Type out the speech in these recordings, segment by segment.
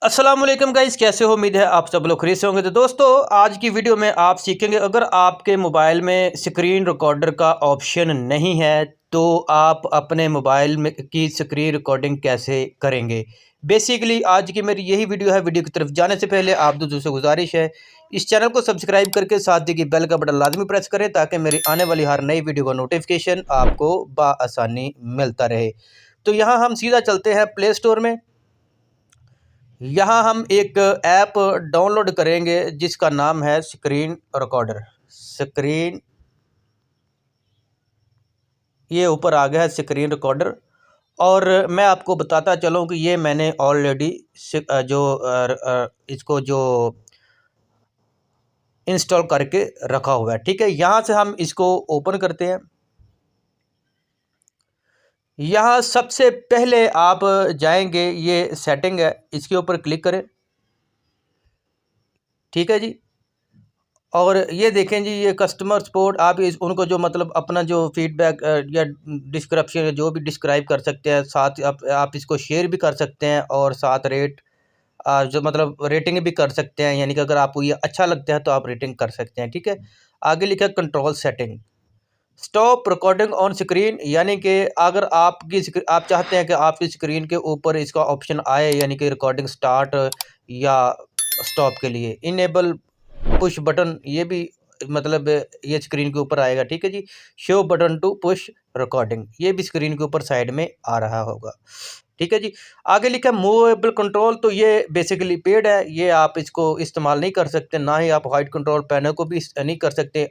अस्सलाम वालेकुम गाइस, कैसे हो? उम्मीद है आप सब लोग खरीद से होंगे। तो दोस्तों, आज की वीडियो में आप सीखेंगे अगर आपके मोबाइल में स्क्रीन रिकॉर्डर का ऑप्शन नहीं है तो आप अपने मोबाइल में की स्क्रीन रिकॉर्डिंग कैसे करेंगे। बेसिकली आज की मेरी यही वीडियो है। वीडियो की तरफ जाने से पहले आप दोस्तों से गुजारिश है, इस चैनल को सब्सक्राइब करके साथ दी बेल का बटन लाजमी प्रेस करें ताकि मेरी आने वाली हर नई वीडियो का नोटिफिकेशन आपको बआसानी मिलता रहे। तो यहाँ हम सीधा चलते हैं प्ले स्टोर में। यहाँ हम एक ऐप डाउनलोड करेंगे जिसका नाम है स्क्रीन रिकॉर्डर। स्क्रीन, ये ऊपर आ गया है स्क्रीन रिकॉर्डर। और मैं आपको बताता चलूँ कि ये मैंने ऑलरेडी इसको जो इंस्टॉल करके रखा हुआ है। ठीक है, यहाँ से हम इसको ओपन करते हैं। यहाँ सबसे पहले आप जाएंगे, ये सेटिंग है, इसके ऊपर क्लिक करें। ठीक है जी। और ये देखें जी, ये कस्टमर सपोर्ट, आप उनको जो मतलब अपना जो फीडबैक या डिस्क्रिप्शन जो भी डिस्क्राइब कर सकते हैं, साथ आप इसको शेयर भी कर सकते हैं और साथ जो मतलब रेटिंग भी कर सकते हैं। यानी कि अगर आपको ये अच्छा लगता है तो आप रेटिंग कर सकते हैं। ठीक है, आगे लिखा है control setting, stop recording on screen. यानी कि अगर आप चाहते हैं कि आपकी स्क्रीन के ऊपर इसका ऑप्शन आए, यानी कि रिकॉर्डिंग स्टार्ट या स्टॉप के लिए इनेबल पुश बटन, ये भी मतलब ये स्क्रीन के ऊपर आएगा। ठीक है जी। Show button to push recording, ये भी स्क्रीन के ऊपर साइड में आ रहा होगा। ठीक है जी। आगे लिखा मूवेबल कंट्रोल, तो ये बेसिकली पेड है, ये आप इसको इस्तेमाल नहीं कर सकते, ना ही आप हाइट कंट्रोल पैनल को भी नहीं कर सकते।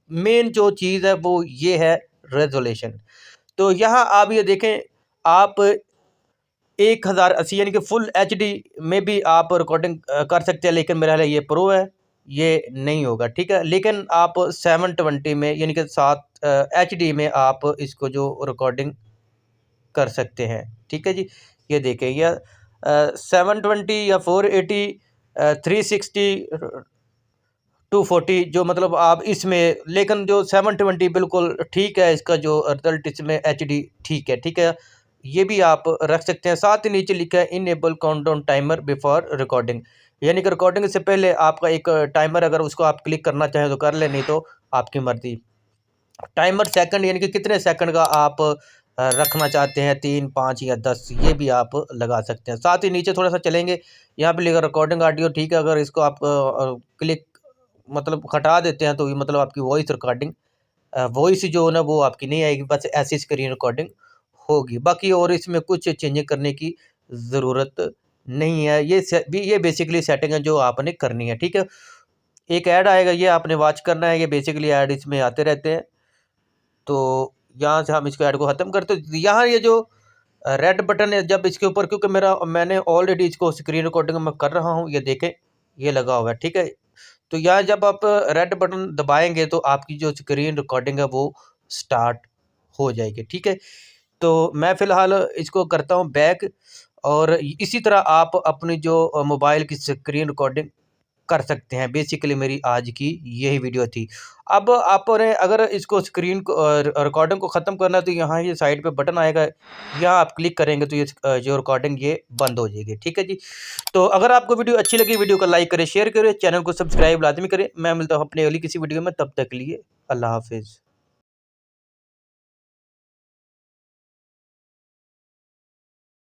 मेन जो चीज़ है वो ये है रेजोल्यूशन। तो यहाँ आप ये देखें, आप 1080 यानी कि फुल एचडी में भी आप रिकॉर्डिंग कर सकते हैं, लेकिन मेरा ये प्रो है, ये नहीं होगा। ठीक है, लेकिन आप 720 में यानी कि 7 एचडी में आप इसको जो रिकॉर्डिंग कर सकते हैं। ठीक है जी। ये देखें, यह 720 या 480 360 240 जो मतलब आप इसमें, लेकिन जो 720 बिल्कुल ठीक है, इसका जो रिजल्ट इसमें एचडी ठीक है। ठीक है, ये भी आप रख सकते हैं। साथ ही नीचे लिखा है enable countdown timer before recording, यानी कि रिकॉर्डिंग से पहले आपका एक टाइमर, अगर उसको आप क्लिक करना चाहें तो कर लें, नहीं तो आपकी मर्जी। टाइमर सेकंड, यानी कि कितने सेकंड का आप रखना चाहते हैं, 3 5 या 10, ये भी आप लगा सकते हैं। साथ ही नीचे थोड़ा सा चलेंगे, यहाँ पे लिखा रिकॉर्डिंग ऑडियो। ठीक है, अगर इसको आप क्लिक मतलब हटा देते हैं तो ये मतलब आपकी वॉइस रिकॉर्डिंग, वॉइस जो है ना वो आपकी नहीं आएगी, बस ऐसी स्क्रीन रिकॉर्डिंग होगी। बाकी और इसमें कुछ चेंजेस करने की ज़रूरत नहीं है। ये बेसिकली सेटिंग है जो आपने करनी है। ठीक है, एक ऐड आएगा, ये आपने वॉच करना है। ये बेसिकली ऐड इसमें आते रहते हैं, तो यहाँ से हम इसको ऐड को ख़त्म करते हैं। यहाँ ये जो रेड बटन है, जब इसके ऊपर, क्योंकि मैंने ऑलरेडी इसको स्क्रीन रिकॉर्डिंग में कर रहा हूँ, ये देखें ये लगा हुआ है। ठीक है, तो यहाँ जब आप रेड बटन दबाएंगे तो आपकी जो स्क्रीन रिकॉर्डिंग है वो स्टार्ट हो जाएगी। ठीक है, तो मैं फ़िलहाल इसको करता हूँ बैक। और इसी तरह आप अपनी जो मोबाइल की स्क्रीन रिकॉर्डिंग कर सकते हैं। बेसिकली मेरी आज की यही वीडियो थी। अब आपने अगर इसको स्क्रीन को रिकॉर्डिंग को ख़त्म करना है तो यहाँ ये साइड पे बटन आएगा, यहाँ आप क्लिक करेंगे तो ये जो रिकॉर्डिंग ये बंद हो जाएगी। ठीक है जी। तो अगर आपको वीडियो अच्छी लगी, वीडियो को लाइक करें, शेयर करें, चैनल को सब्सक्राइब लाजमी करें। मैं मिलता हूँ अपने अगली किसी वीडियो में, तब तक के लिए अल्लाह हाफिज़।